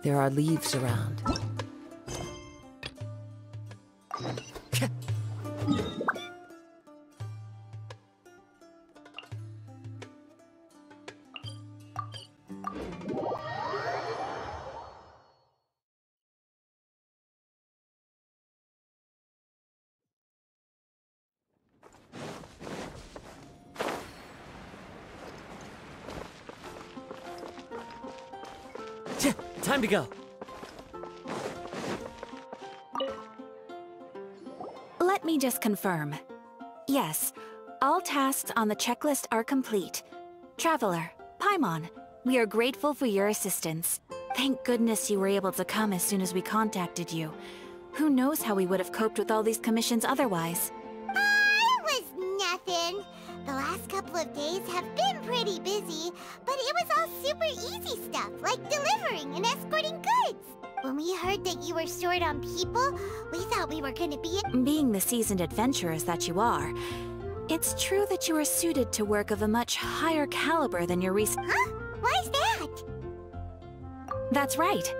There are leaves around. Time to go. Let me just confirm. Yes, all tasks on the checklist are complete. Traveler, Paimon, we are grateful for your assistance. Thank goodness you were able to come as soon as we contacted you. Who knows how we would have coped with all these commissions otherwise? It was nothing. The last couple of days have been pretty busy, but it was all super easy stuff, like delivering and escorting goods. When we heard that you were short on people, we thought we were gonna be— Being the seasoned adventurers that you are, it's true that you are suited to work of a much higher caliber than your recent— Huh? Why's that? That's right.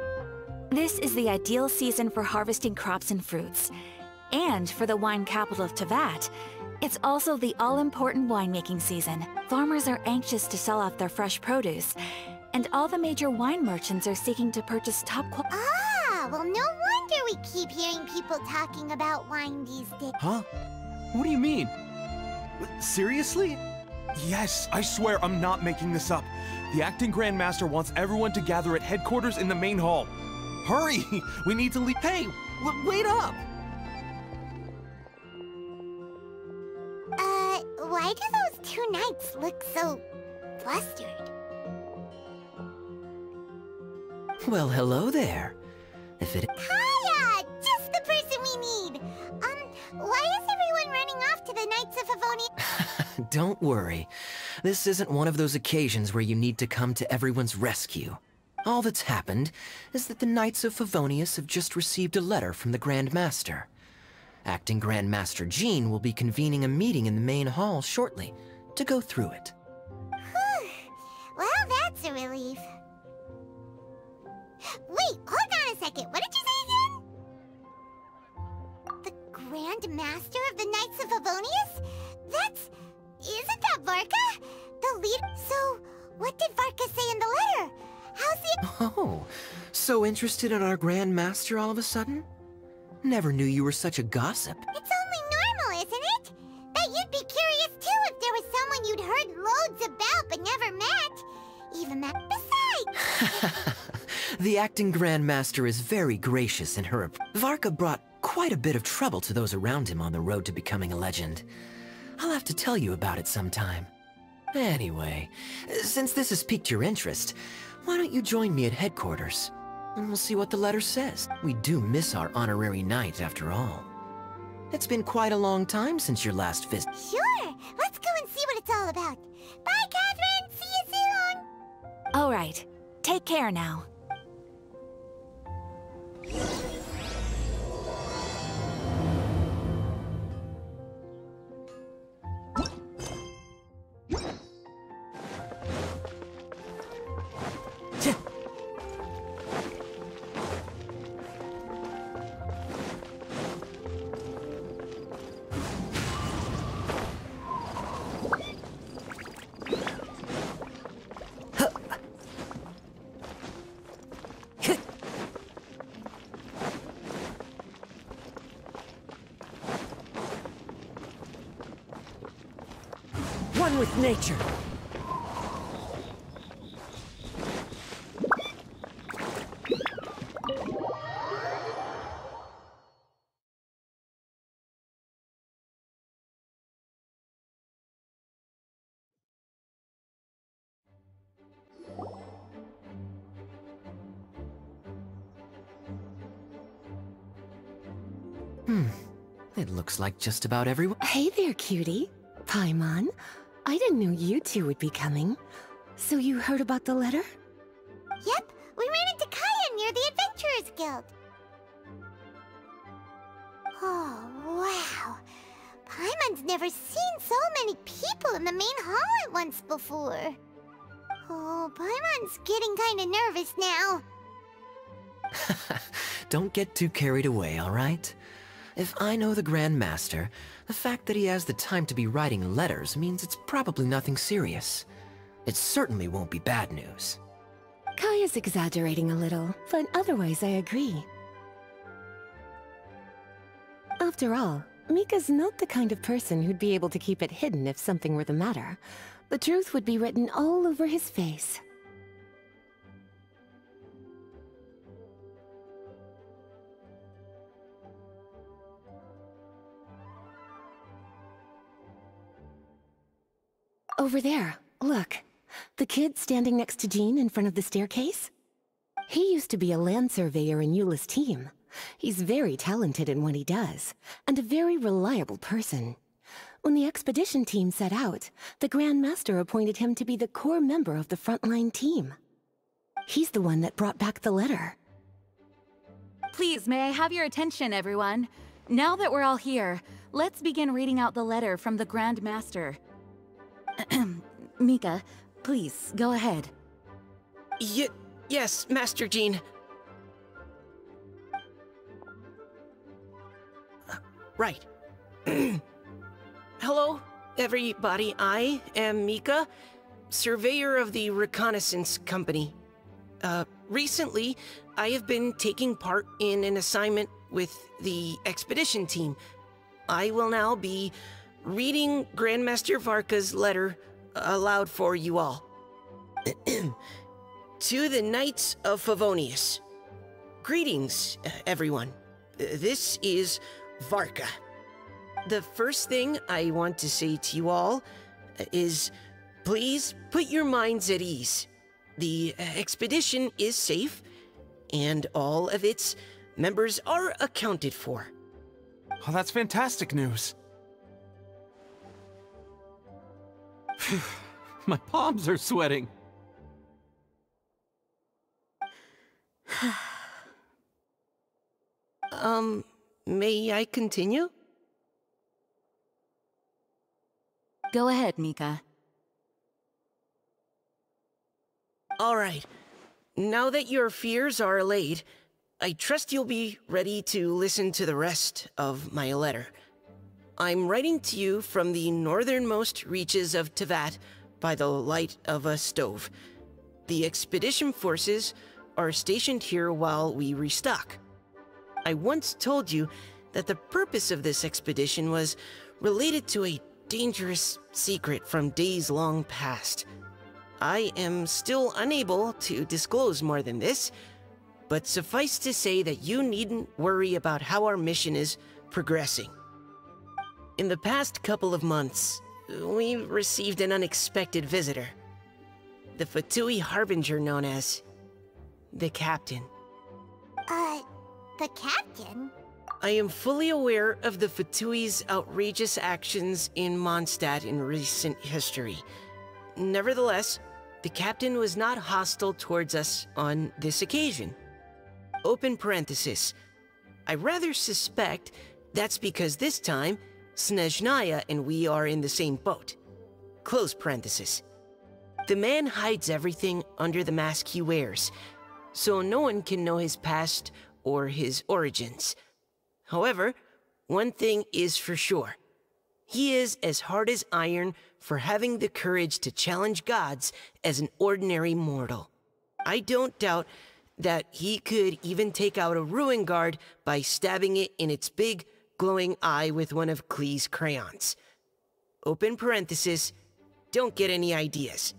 This is the ideal season for harvesting crops and fruits. And for the wine capital of Teyvat, it's also the all-important winemaking season. Farmers are anxious to sell off their fresh produce, and all the major wine merchants are seeking to purchase top-quality— Ah, well, no wonder we keep hearing people talking about wine these days. Huh? What do you mean? Seriously? Yes, I swear I'm not making this up. The acting Grand Master wants everyone to gather at headquarters in the main hall. Hurry! We need to leave. Hey, wait up! Why do those two knights look so flustered? Well, hello there. If it— Hiya! Just the person we need! Why is everyone running off to the Knights of Favonius? Don't worry. This isn't one of those occasions where you need to come to everyone's rescue. All that's happened is that the Knights of Favonius have just received a letter from the Grand Master. Acting Grand Master Jean will be convening a meeting in the main hall shortly to go through it. Well, that's a relief. Wait, hold on a second. What did you say again? The Grand Master of the Knights of Favonius? Isn't that Varka? The leader? So, what did Varka say in the letter? How's he— Oh, so interested in our Grand Master all of a sudden? Never knew you were such a gossip. It's only normal, isn't it? That you'd be curious too if there was someone you'd heard loads about but never met. Even that. Besides— The acting Grand Master is very gracious in her— Varka brought quite a bit of trouble to those around him on the road to becoming a legend. I'll have to tell you about it sometime. Anyway, since this has piqued your interest, why don't you join me at headquarters? And we'll see what the letter says. We do miss our honorary knight, after all. It's been quite a long time since your last visit. Sure! Let's go and see what it's all about. Bye, Catherine! See you soon! All right. Take care now. One with nature. It looks like just about everyone— Hey there, cutie. Paimon. I didn't know you two would be coming. So you heard about the letter? Yep, we ran into Kaya near the Adventurers Guild. Oh, wow. Paimon's never seen so many people in the main hall at once before. Oh, Paimon's getting kinda nervous now. Don't get too carried away, all right? If I know the Grand Master, the fact that he has the time to be writing letters means it's probably nothing serious. It certainly won't be bad news. Kaya's exaggerating a little, but otherwise I agree. After all, Mika's not the kind of person who'd be able to keep it hidden if something were the matter. The truth would be written all over his face. Over there, look. The kid standing next to Jean in front of the staircase? He used to be a land surveyor in Eula's team. He's very talented in what he does, and a very reliable person. When the expedition team set out, the Grand Master appointed him to be the core member of the frontline team. He's the one that brought back the letter. Please, may I have your attention, everyone? Now that we're all here, let's begin reading out the letter from the Grand Master. Mika, please, go ahead. Yes, Master Jean. Right. Hello, everybody. I am Mika, surveyor of the Reconnaissance Company. Recently, I have been taking part in an assignment with the expedition team. I will now be reading Grandmaster Varka's letter aloud for you all. To the Knights of Favonius. Greetings, everyone. This is Varka. The first thing I want to say to you all is, please put your minds at ease. The expedition is safe, and all of its members are accounted for. Oh, that's fantastic news. My palms are sweating. May I continue? Go ahead, Mika. All right. Now that your fears are allayed, I trust you'll be ready to listen to the rest of my letter. I'm writing to you from the northernmost reaches of Teyvat by the light of a stove. The expedition forces are stationed here while we restock. I once told you that the purpose of this expedition was related to a dangerous secret from days long past. I am still unable to disclose more than this, but suffice to say that you needn't worry about how our mission is progressing. In the past couple of months, we received an unexpected visitor. The Fatui Harbinger known as the Captain. The Captain? I am fully aware of the Fatui's outrageous actions in Mondstadt in recent history. Nevertheless, the Captain was not hostile towards us on this occasion. Open parenthesis. I rather suspect that's because this time, Snezhnaya and we are in the same boat. Close parenthesis. The man hides everything under the mask he wears, so no one can know his past or his origins. However, one thing is for sure. He is as hard as iron for having the courage to challenge gods as an ordinary mortal. I don't doubt that he could even take out a ruin guard by stabbing it in its big, glowing eye with one of Klee's crayons. Open parenthesis, don't get any ideas.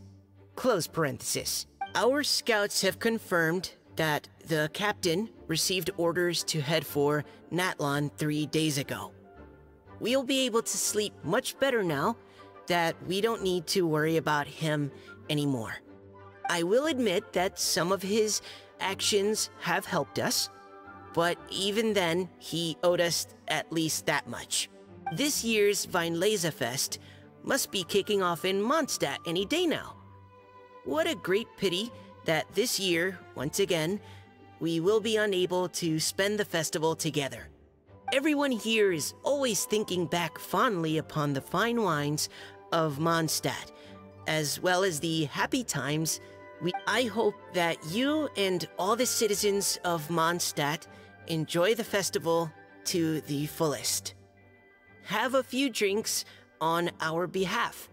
Close parenthesis. Our scouts have confirmed that the Captain received orders to head for Natlan 3 days ago. We'll be able to sleep much better now that we don't need to worry about him anymore. I will admit that some of his actions have helped us, but even then, he owed us at least that much. This year's Weinlesefest must be kicking off in Mondstadt any day now. What a great pity that this year, once again, we will be unable to spend the festival together. Everyone here is always thinking back fondly upon the fine wines of Mondstadt, as well as the happy times I hope that you and all the citizens of Mondstadt enjoy the festival to the fullest. Have a few drinks on our behalf.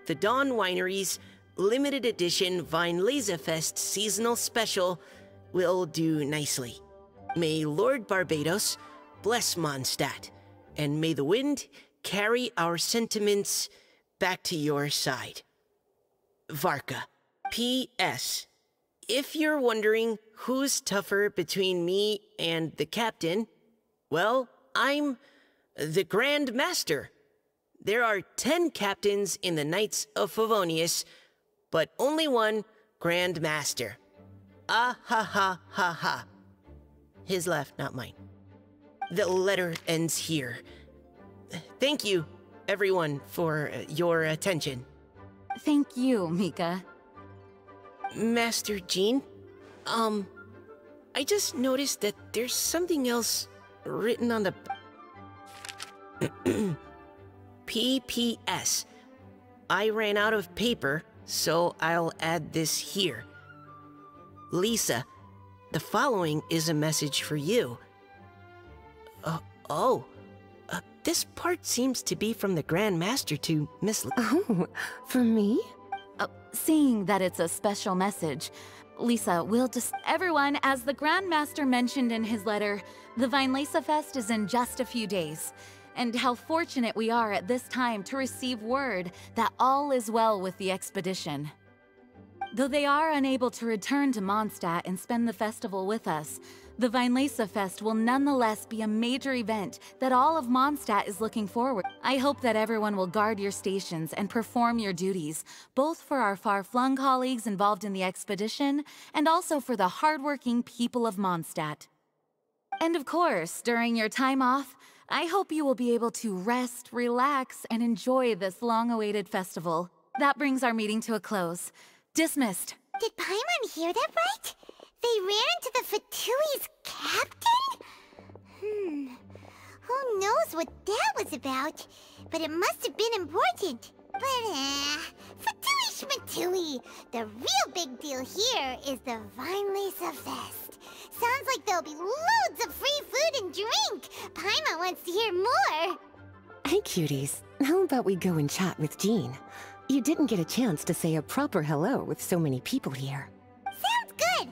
The Dawn Winery's limited edition Weinlesefest seasonal special will do nicely. May Lord Barbados bless Mondstadt, and may the wind carry our sentiments back to your side. Varka. P.S. If you're wondering who's tougher between me and the captain, well, I'm the Grand Master. There are 10 captains in the Knights of Favonius, but only one Grand Master. Ah ha ha ha ha. His laugh, not mine. The letter ends here. Thank you, everyone, for your attention. Thank you, Mika. Master Jean, I just noticed that there's something else written on the... PPS. I ran out of paper, so I'll add this here. Lisa, the following is a message for you. This part seems to be from the Grand Master to Miss... Oh, for me? Seeing that it's a special message, Lisa, we'll just... Everyone, as the Grand Master mentioned in his letter, the Weinlesefest is in just a few days. And how fortunate we are at this time to receive word that all is well with the expedition. Though they are unable to return to Mondstadt and spend the festival with us, the Weinlesefest will nonetheless be a major event that all of Mondstadt is looking forward. I hope that everyone will guard your stations and perform your duties, both for our far-flung colleagues involved in the expedition, and also for the hardworking people of Mondstadt. And of course, during your time off, I hope you will be able to rest, relax, and enjoy this long-awaited festival. That brings our meeting to a close. Dismissed. Did Paimon hear that right? They ran into the Fatui's captain? Who knows what that was about? But it must have been important. But, Fatui Schmatui! The real big deal here is the Weinlesefest. Sounds like there'll be loads of free food and drink. Paimon wants to hear more. Hey, cuties. How about we go and chat with Jean? You didn't get a chance to say a proper hello with so many people here. Sounds good!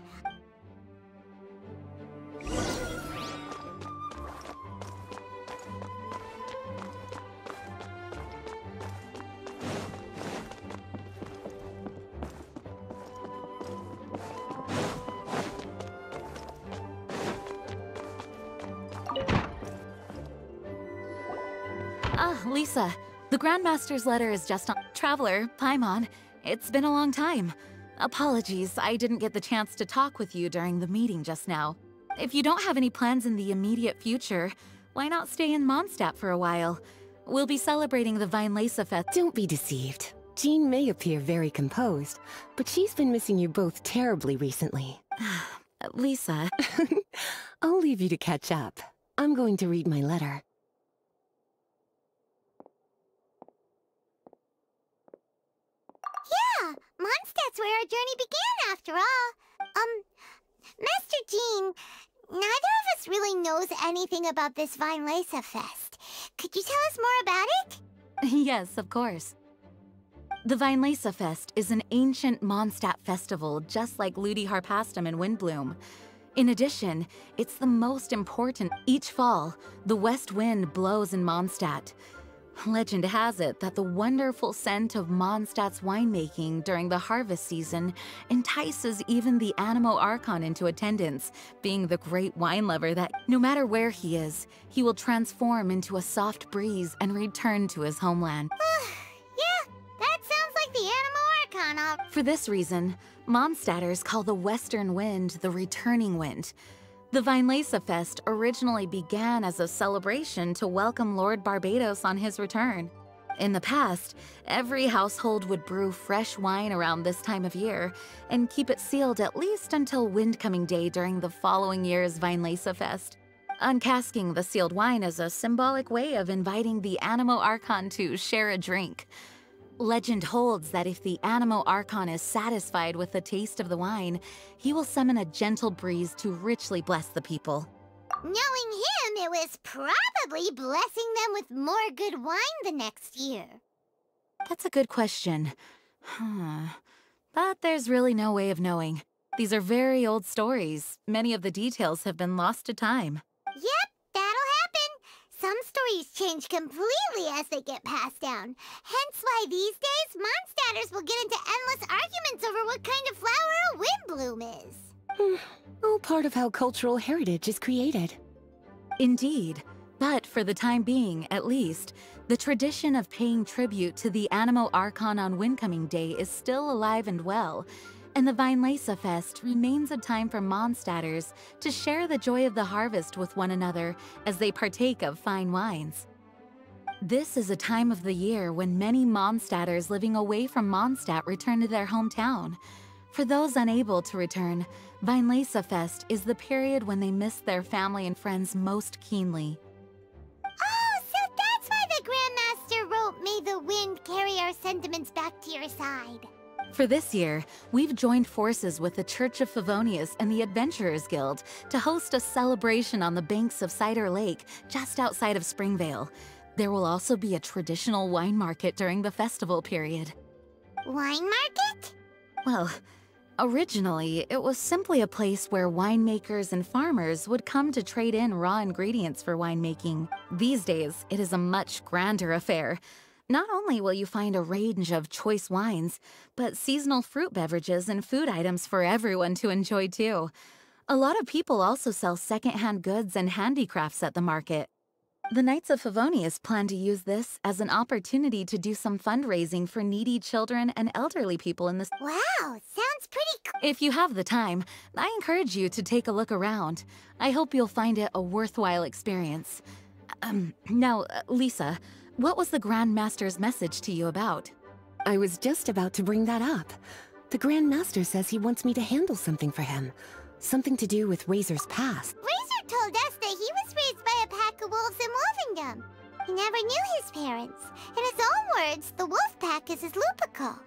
Lisa, the Grandmaster's letter is just on... Traveler, Paimon, it's been a long time. Apologies, I didn't get the chance to talk with you during the meeting just now. If you don't have any plans in the immediate future, why not stay in Mondstadt for a while? We'll be celebrating the Weinlesefest. Don't be deceived. Jean may appear very composed, but she's been missing you both terribly recently. Lisa... I'll leave you to catch up. I'm going to read my letter. Yeah, Mondstadt's where our journey began, after all. Master Jean, neither of us really knows anything about this Weinlesefest. Could you tell us more about it? Yes, of course. The Weinlesefest is an ancient Mondstadt festival, just like Ludi Harpastum and Windbloom. In addition, it's the most important. Each fall, the west wind blows in Mondstadt. Legend has it that the wonderful scent of Mondstadt's winemaking during the harvest season entices even the Animo Archon into attendance, being the great wine lover that, no matter where he is, he will transform into a soft breeze and return to his homeland. Yeah, that sounds like the Animo Archon. For this reason, Mondstadters call the western wind the returning wind. The Weinlesefest originally began as a celebration to welcome Lord Barbados on his return. In the past, every household would brew fresh wine around this time of year and keep it sealed at least until Windcoming Day during the following year's Weinlesefest. Uncasking the sealed wine is a symbolic way of inviting the Animo Archon to share a drink. Legend holds that if the Animo Archon is satisfied with the taste of the wine, he will summon a gentle breeze to richly bless the people. Knowing him, it was probably blessing them with more good wine the next year. That's a good question. But there's really no way of knowing. These are very old stories. Many of the details have been lost to time. Yep, that'll happen. Some stories change completely as they get passed down. Hence why these days, Mondstatters will get into endless arguments over what kind of flower a wind bloom is. All part of how cultural heritage is created. Indeed. But for the time being, at least, the tradition of paying tribute to the Animo Archon on Windcoming Day is still alive and well, and the Weinlesefest remains a time for Mondstatters to share the joy of the harvest with one another as they partake of fine wines. This is a time of the year when many Mondstatters living away from Mondstadt return to their hometown. For those unable to return, Weinlesefest is the period when they miss their family and friends most keenly. Oh, so that's why the Grandmaster wrote, "May the wind carry our sentiments back to your side." For this year, we've joined forces with the Church of Favonius and the Adventurers Guild to host a celebration on the banks of Cider Lake, just outside of Springvale. There will also be a traditional wine market during the festival period. Wine market? Well, originally, it was simply a place where winemakers and farmers would come to trade in raw ingredients for winemaking. These days, it is a much grander affair. Not only will you find a range of choice wines, but seasonal fruit beverages and food items for everyone to enjoy too. A lot of people also sell secondhand goods and handicrafts at the market. The Knights of Favonius plan to use this as an opportunity to do some fundraising for needy children and elderly people in the... Wow, sounds pretty cool. If you have the time, I encourage you to take a look around. I hope you'll find it a worthwhile experience. Now, Lisa, what was the Grand Master's message to you about? I was just about to bring that up. The Grand Master says he wants me to handle something for him. Something to do with Razor's past. Razor told us that he was raised by a pack of wolves in Wolvendom. He never knew his parents. In his own words, the wolf pack is his lupical.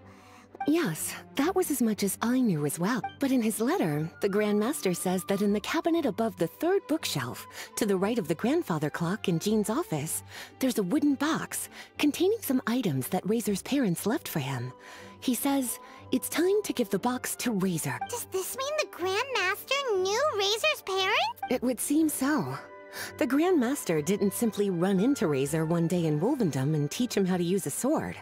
Yes, that was as much as I knew as well. But in his letter, the Grand Master says that in the cabinet above the third bookshelf, to the right of the grandfather clock in Jean's office, there's a wooden box containing some items that Razor's parents left for him. He says it's time to give the box to Razor. Does this mean the Grand Master knew Razor's parents? It would seem so. The Grand Master didn't simply run into Razor one day in Wolvendom and teach him how to use a sword.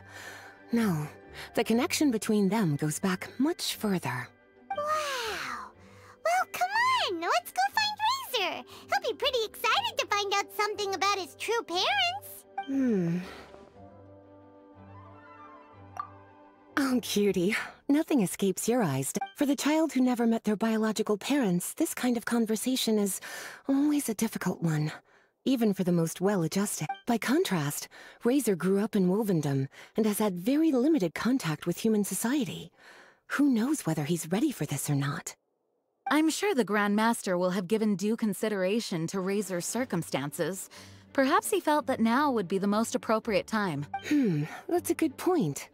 No, the connection between them goes back much further. Wow! Well, come on! Let's go find Razor! He'll be pretty excited to find out something about his true parents! Oh, cutie. Nothing escapes your eyes. For the child who never met their biological parents, this kind of conversation is always a difficult one, even for the most well-adjusted. By contrast, Razor grew up in Wolvendom and has had very limited contact with human society. Who knows whether he's ready for this or not? I'm sure the Grand Master will have given due consideration to Razor's circumstances. Perhaps he felt that now would be the most appropriate time. That's a good point.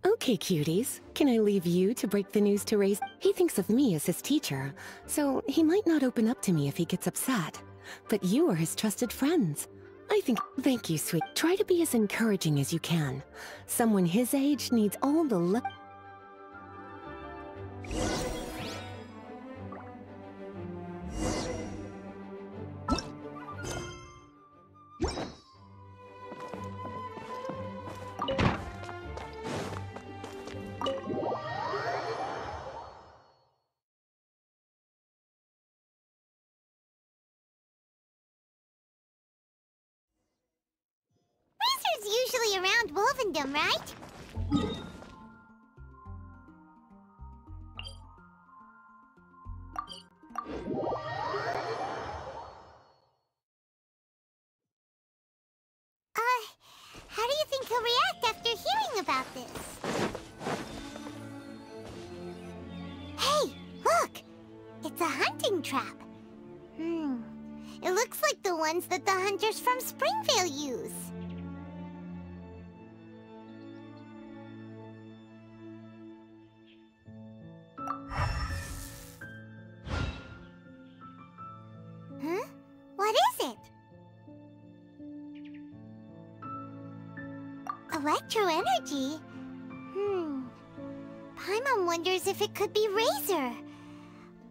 Okay, cuties. Can I leave you to break the news to Razor? He thinks of me as his teacher, so he might not open up to me if he gets upset. But you are his trusted friends. Thank you, sweet. Try to be as encouraging as you can. Someone his age needs all the love. Usually around Wolvendom, right? How do you think he'll react after hearing about this? Hey, look! It's a hunting trap. It looks like the ones that the hunters from Springvale use. Electro energy? Paimon wonders if it could be Razor.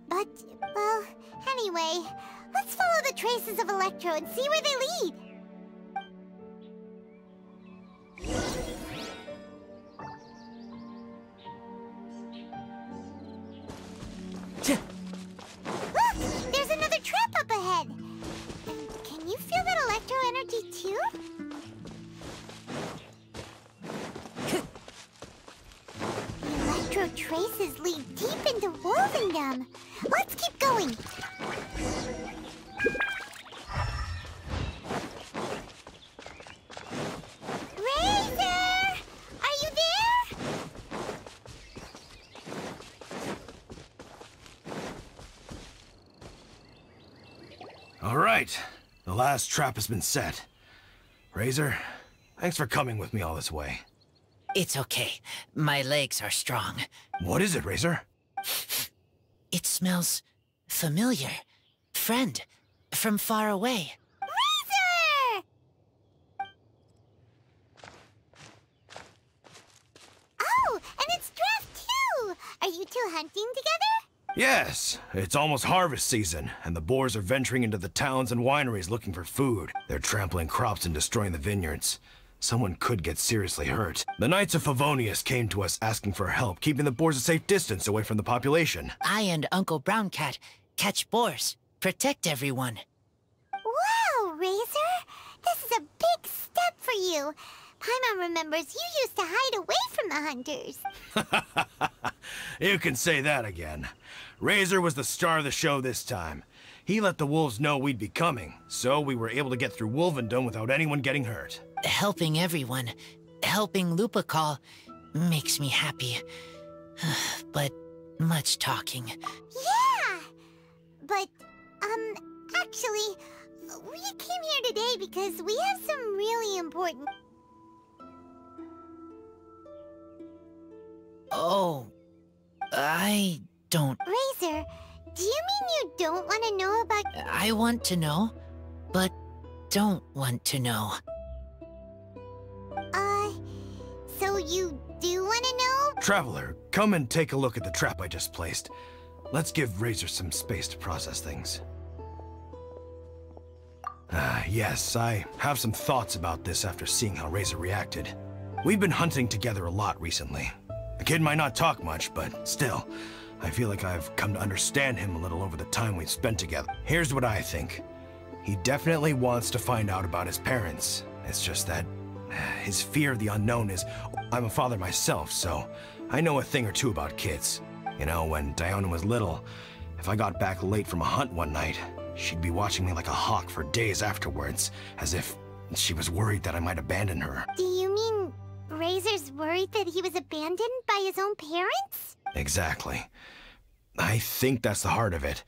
But, well, anyway, let's follow the traces of Electro and see where they lead. Look! There's another trap up ahead! And can you feel that Electro energy too? The Electro traces lead deep into Wolvendom. Let's keep going! Razor! Are you there? All right, the last trap has been set. Razor, thanks for coming with me all this way. It's okay. My legs are strong. What is it, Razor? It smells familiar. Friend, from far away. Razor! Oh, and it's Draft too! Are you two hunting together? Yes, it's almost harvest season, and the boars are venturing into the towns and wineries looking for food. They're trampling crops and destroying the vineyards. Someone could get seriously hurt. The Knights of Favonius came to us asking for help, keeping the boars a safe distance away from the population. I and Uncle Brown Cat catch boars, protect everyone. Wow, Razor! This is a big step for you. Paimon remembers you used to hide away from the hunters. You can say that again. Razor was the star of the show this time. He let the wolves know we'd be coming, so we were able to get through Wolvendom without anyone getting hurt. Helping everyone, helping Lupical, makes me happy. But much talking. Yeah! But, actually, we came here today because we have some really important... Oh, I don't... Razor, do you mean you don't want to know about... I want to know, but don't want to know. So you do want to know? Traveler, come and take a look at the trap I just placed. Let's give Razor some space to process things. Yes, I have some thoughts about this after seeing how Razor reacted. We've been hunting together a lot recently. The kid might not talk much, but still, I feel like I've come to understand him a little over the time we've spent together. Here's what I think. He definitely wants to find out about his parents. It's just that his fear of the unknown is... I'm a father myself, so I know a thing or two about kids. You know, when Diona was little, if I got back late from a hunt one night, she'd be watching me like a hawk for days afterwards, as if she was worried that I might abandon her. Do you mean Razor's worried that he was abandoned by his own parents? Exactly. I think that's the heart of it.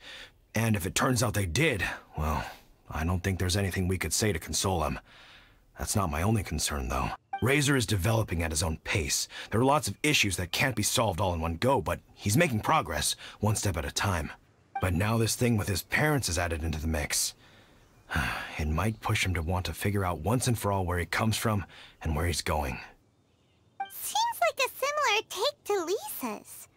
And if it turns out they did, well, I don't think there's anything we could say to console him. That's not my only concern, though. Razor is developing at his own pace. There are lots of issues that can't be solved all in one go, but he's making progress, one step at a time. But now this thing with his parents is added into the mix. It might push him to want to figure out once and for all where he comes from and where he's going. Seems like a similar take to Lisa's.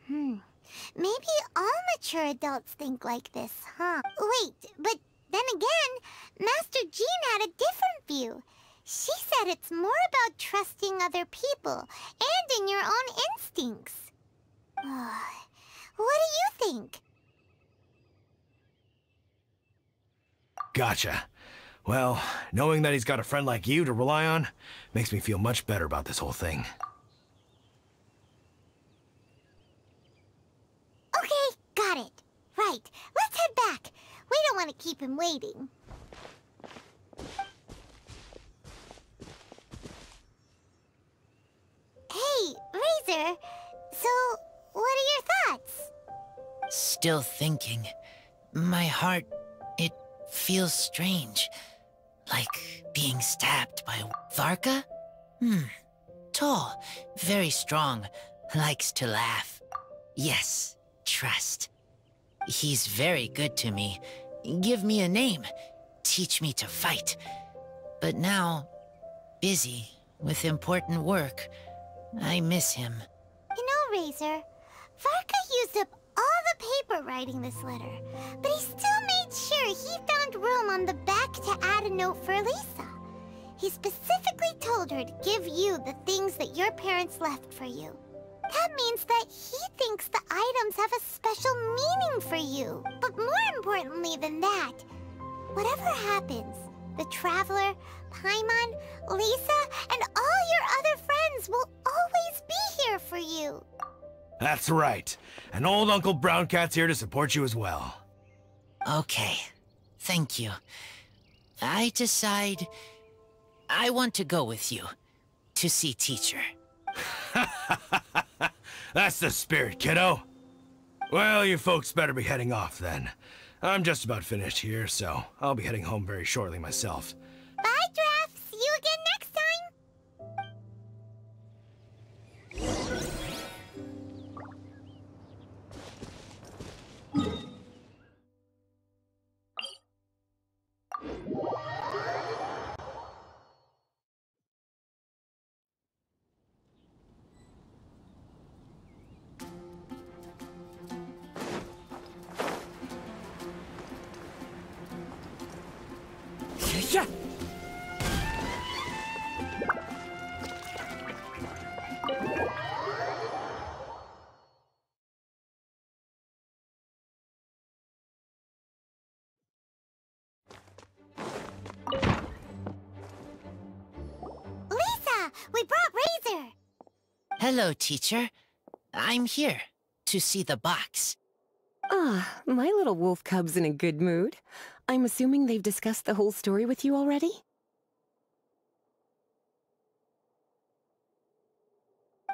Maybe all mature adults think like this, huh? Wait, but then again, Master Jean had a different view. She said it's more about trusting other people and in your own instincts. What do you think? Gotcha. Well, knowing that he's got a friend like you to rely on makes me feel much better about this whole thing. Okay, got it. Right, let's head back. We don't want to keep him waiting. Hey, Razor. So, what are your thoughts? Still thinking. My heart, it feels strange. Like being stabbed by Varka? Tall, very strong, likes to laugh. Yes, trust. He's very good to me. Give me a name, teach me to fight. But now, busy, with important work. I miss him. You know, Razor, Varka used up all the paper writing this letter, but he still made sure he found room on the back to add a note for Lisa. He specifically told her to give you the things that your parents left for you. That means that he thinks the items have a special meaning for you. But more importantly than that, whatever happens, the Traveler, Paimon, Lisa, and all your other friends will always be here for you. That's right. And old Uncle Brown Cat's here to support you as well. Okay, thank you. I decide I want to go with you to see teacher. That's the spirit, kiddo. Well, you folks better be heading off then. I'm just about finished here, so I'll be heading home very shortly myself. Bye, Draf. See you again next time. Yeah. Lisa, we brought Razor. Hello, teacher. I'm here to see the box. Ah, my little wolf cub's in a good mood. I'm assuming they've discussed the whole story with you already?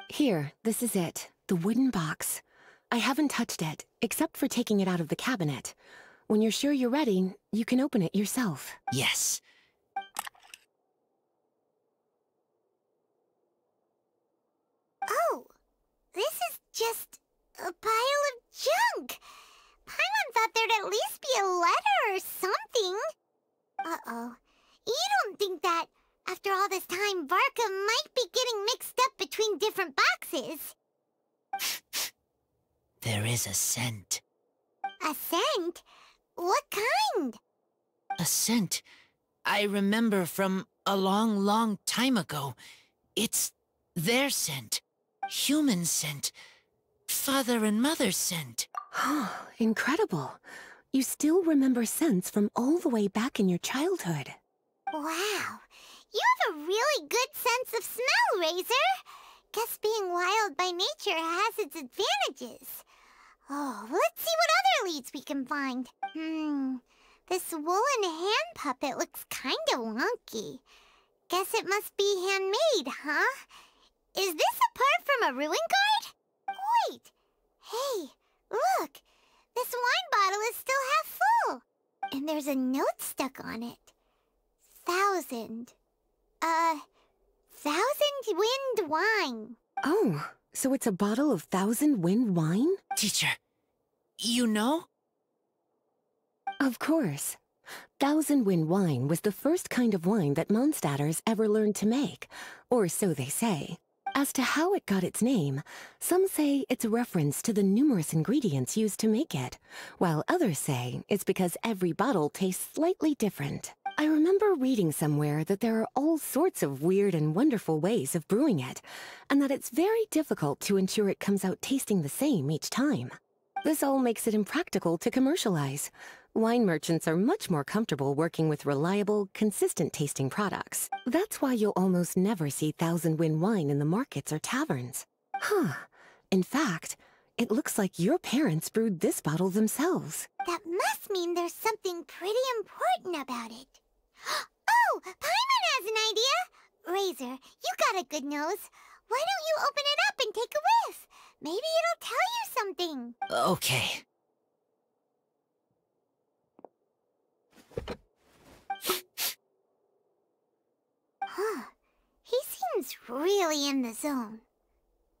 Here, this is it. The wooden box. I haven't touched it, except for taking it out of the cabinet. When you're sure you're ready, you can open it yourself. Yes. Oh, this is just a pile of junk. Paimon thought there'd at least be a letter or something. Uh-oh. You don't think that, after all this time, Varka might be getting mixed up between different boxes? There is a scent. A scent? What kind? A scent I remember from a long, long time ago. It's their scent. Human scent. Father and mother scent. Incredible. You still remember scents from all the way back in your childhood. Wow. You have a really good sense of smell, Razor. Guess being wild by nature has its advantages. Oh, let's see what other leads we can find. This woolen hand puppet looks kinda wonky. Guess it must be handmade, huh? Is this a part from a ruin guard? Wait! Hey, look! This wine bottle is still half full! And there's a note stuck on it. 1,000 wind wine. Oh, so it's a bottle of 1,000 wind wine? Teacher, you know? Of course. 1,000 wind wine was the first kind of wine that Mondstadters ever learned to make, or so they say. As to how it got its name, some say it's a reference to the numerous ingredients used to make it, while others say it's because every bottle tastes slightly different. I remember reading somewhere that there are all sorts of weird and wonderful ways of brewing it, and that it's very difficult to ensure it comes out tasting the same each time. This all makes it impractical to commercialize. Wine merchants are much more comfortable working with reliable, consistent-tasting products. That's why you'll almost never see 1,000 wind wine in the markets or taverns. Huh. In fact, it looks like your parents brewed this bottle themselves. That must mean there's something pretty important about it. Oh, Paimon has an idea! Razor, you got a good nose. Why don't you open it up and take a whiff? Maybe it'll tell you something. Okay. Huh. He seems really in the zone.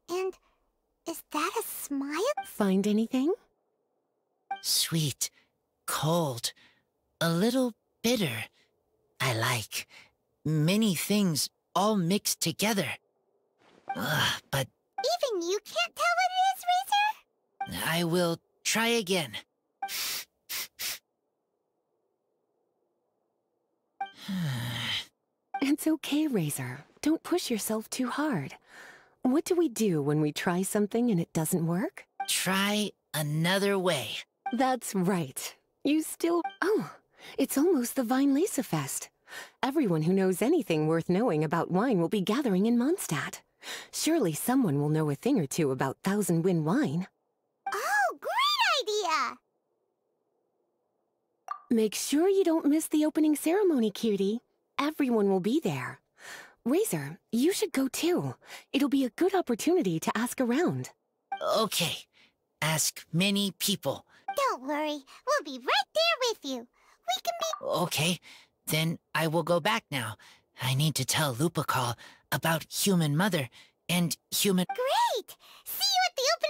And is that a smile? Find anything? Sweet, cold, a little bitter. I like many things all mixed together. But Even you can't tell what it is, Razor? I will try again. It's okay, Razor. Don't push yourself too hard. What do we do when we try something and it doesn't work? Try another way. That's right. You still... Oh, it's almost the Weinlesefest. Everyone who knows anything worth knowing about wine will be gathering in Mondstadt. Surely someone will know a thing or two about Thousand Wind wine. Oh, great idea! Make sure you don't miss the opening ceremony, cutie. Everyone will be there. Razor, you should go too. It'll be a good opportunity to ask around. Okay. Ask many people. Don't worry, we'll be right there with you. We can be... Okay, then I will go back now. I need to tell Lupical about Human Mother and Human... Great! See you at the opening...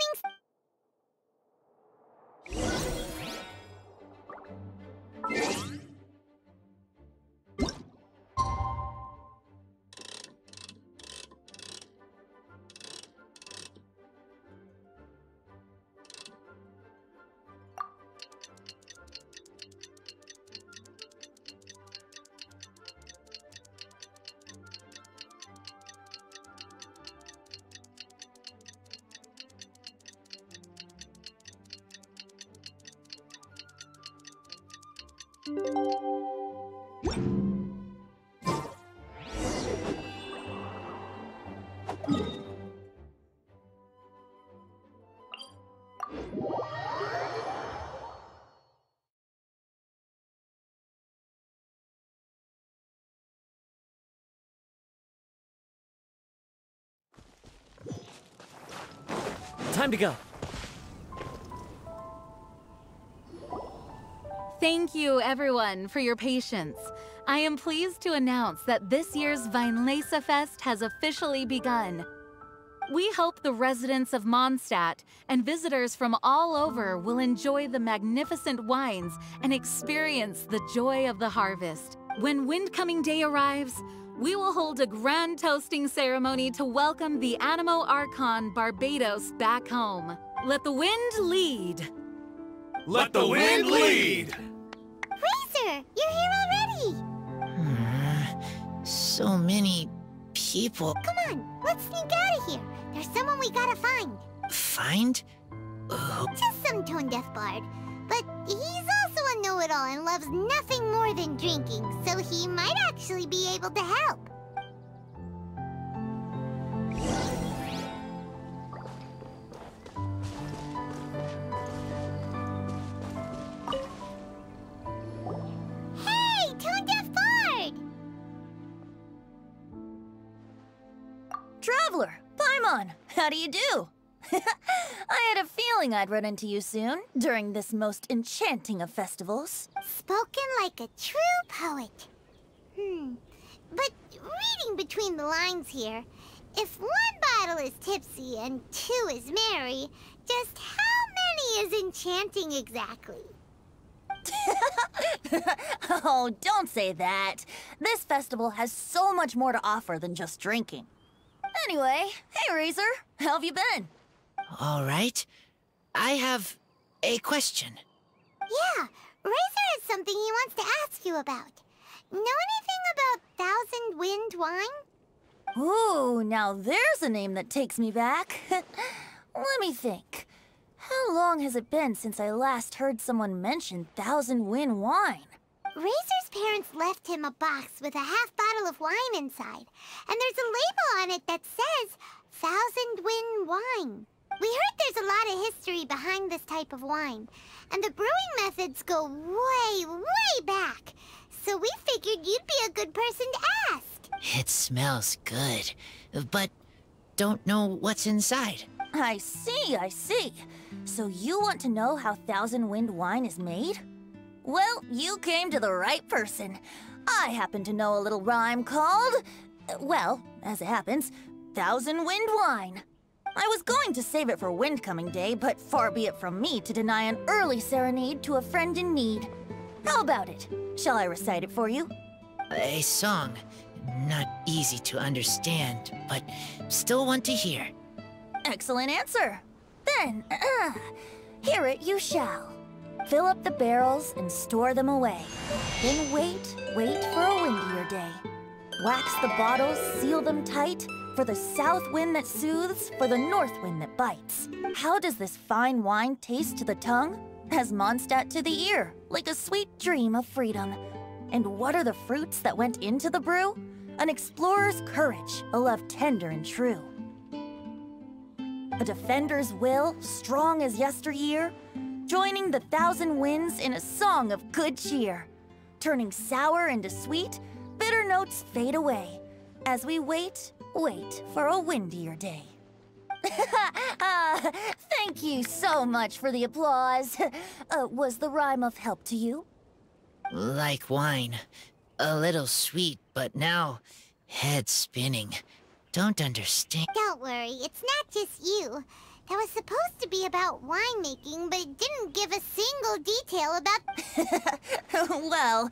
Time to go. Thank you, everyone, for your patience. I am pleased to announce that this year's Weinlesefest has officially begun. We hope the residents of Mondstadt and visitors from all over will enjoy the magnificent wines and experience the joy of the harvest. When Windcoming Day arrives, we will hold a grand toasting ceremony to welcome the Animo Archon Barbados back home. Let the wind lead. Let the wind lead! Razor, you're here already! So many people. Come on, let's sneak out of here. There's someone we gotta find. Find? Just some tone-deaf bard. But he's also a know-it-all and loves nothing more than drinking, so he might actually be able to help. Hey, tone-deaf bard! Traveler, Paimon, how do you do? I had a feeling I'd run into you soon, during this most enchanting of festivals. Spoken like a true poet. But reading between the lines here, if one bottle is tipsy and two is merry, just how many is enchanting exactly? Oh, don't say that. This festival has so much more to offer than just drinking. Anyway, hey Razor, how have you been? All right. I have a question. Yeah, Razor has something he wants to ask you about. Know anything about Thousand Wind wine? Ooh, now there's a name that takes me back. Let me think. How long has it been since I last heard someone mention Thousand Wind wine? Razor's parents left him a box with a half bottle of wine inside, and there's a label on it that says Thousand Wind wine. We heard there's a lot of history behind this type of wine, and the brewing methods go way, way back. So we figured you'd be a good person to ask. It smells good, but don't know what's inside. I see, I see. So you want to know how Thousand Wind wine is made? Well, you came to the right person. I happen to know a little rhyme called, well, as it happens, Thousand Wind wine. I was going to save it for Windcoming Day, but far be it from me to deny an early serenade to a friend in need. How about it? Shall I recite it for you? A song. Not easy to understand, but still want to hear. Excellent answer. Then, hear it you shall. Fill up the barrels and store them away. Then wait for a windier day. Wax the bottles, seal them tight, for the south wind that soothes, for the north wind that bites. How does this fine wine taste to the tongue? As Mondstadt to the ear, like a sweet dream of freedom. And what are the fruits that went into the brew? An explorer's courage, a love tender and true. A defender's will, strong as yesteryear, joining the thousand winds in a song of good cheer. Turning sour into sweet, bitter notes fade away, as we wait for a windier day. Thank you so much for the applause. Was the rhyme of help to you? Like wine. A little sweet, but now head spinning. Don't understand. Don't worry, it's not just you. That was supposed to be about winemaking, but it didn't give a single detail about... Well,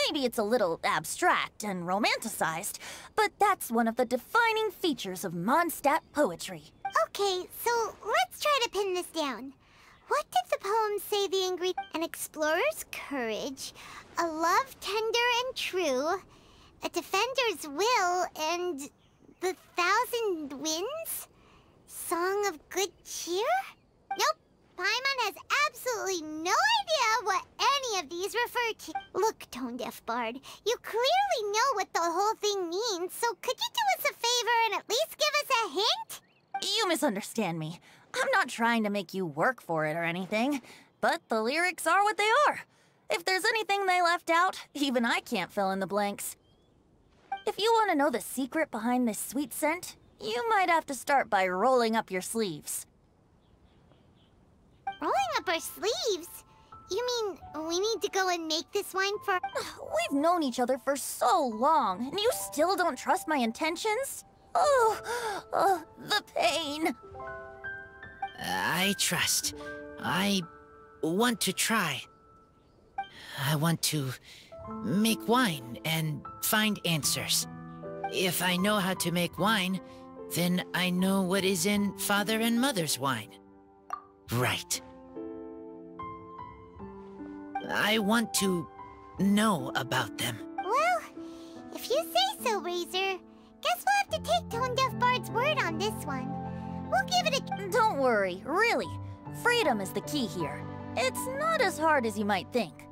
maybe it's a little abstract and romanticized, but that's one of the defining features of Mondstadt poetry. Okay, so let's try to pin this down. What did the poem say the ingredient? An explorer's courage, a love tender and true, a defender's will, and the thousand winds? Song of good cheer? Nope. Paimon has absolutely no idea what any of these refer to. Look, tone-deaf bard, you clearly know what the whole thing means, so could you do us a favor and at least give us a hint? You misunderstand me. I'm not trying to make you work for it or anything, but the lyrics are what they are. If there's anything they left out, even I can't fill in the blanks. If you want to know the secret behind this sweet scent, you might have to start by rolling up your sleeves. Rolling up our sleeves? You mean we need to go and make this wine for... We've known each other for so long, and you still don't trust my intentions? Oh, the pain. I trust. I want to try. I want to make wine and find answers. If I know how to make wine, then I know what is in Father and Mother's wine. Right. I want to know about them. Well, if you say so, Razor, guess we'll have to take Tone-Deaf Bard's word on this one. We'll give it a... Don't worry, really. Freedom is the key here. It's not as hard as you might think.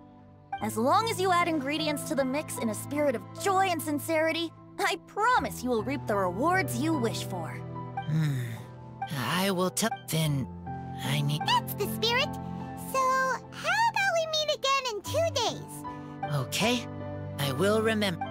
As long as you add ingredients to the mix in a spirit of joy and sincerity, I promise you will reap the rewards you wish for. I will tell... Then I need... That's the spirit. So, how about we meet again in 2 days? Okay, I will remember.